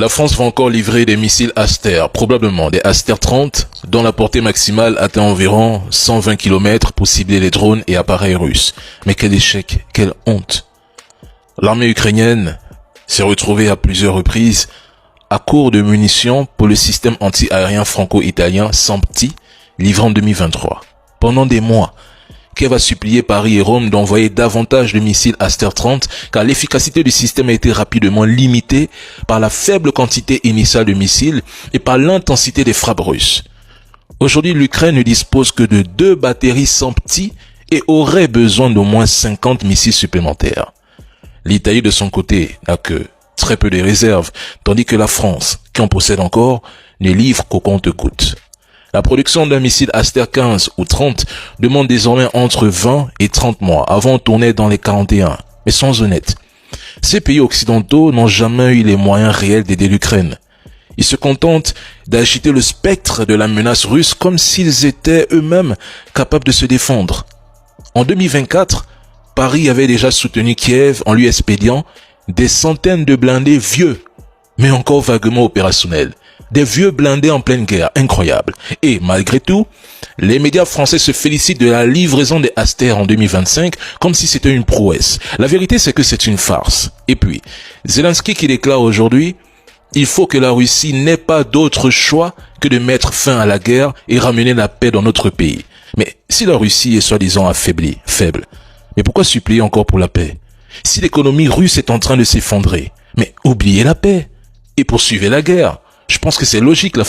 La France va encore livrer des missiles Aster, probablement des Aster 30, dont la portée maximale atteint environ 120 km pour cibler les drones et appareils russes. Mais quel échec, quelle honte. L'armée ukrainienne s'est retrouvée à plusieurs reprises à court de munitions pour le système anti-aérien franco-italien SAMPTI, livré en 2023. Pendant des mois, Kiev a supplié Paris et Rome d'envoyer davantage de missiles Aster 30 car l'efficacité du système a été rapidement limitée par la faible quantité initiale de missiles et par l'intensité des frappes russes. Aujourd'hui, l'Ukraine ne dispose que de 2 batteries SAMPTI et aurait besoin d'au moins 50 missiles supplémentaires. L'Italie, de son côté, n'a que très peu de réserves, tandis que la France, qui en possède encore, ne livre qu'au compte-gouttes. La production d'un missile Aster 15 ou 30 demande désormais entre 20 et 30 mois. Avant, on tournait dans les 41. Mais soyons honnêtes, ces pays occidentaux n'ont jamais eu les moyens réels d'aider l'Ukraine. Ils se contentent d'agiter le spectre de la menace russe comme s'ils étaient eux-mêmes capables de se défendre. En 2024, Paris avait déjà soutenu Kiev en lui expédiant des centaines de blindés vieux, mais encore vaguement opérationnels. Des vieux blindés en pleine guerre, incroyable. Et malgré tout, les médias français se félicitent de la livraison des Aster en 2025 comme si c'était une prouesse. La vérité, c'est que c'est une farce. Et puis, Zelensky qui déclare aujourd'hui, il faut que la Russie n'ait pas d'autre choix que de mettre fin à la guerre et ramener la paix dans notre pays. Mais si la Russie est soi-disant affaiblie, faible, mais pourquoi supplier encore pour la paix? Si l'économie russe est en train de s'effondrer, mais oubliez la paix et poursuivez la guerre. Je pense que c'est logique la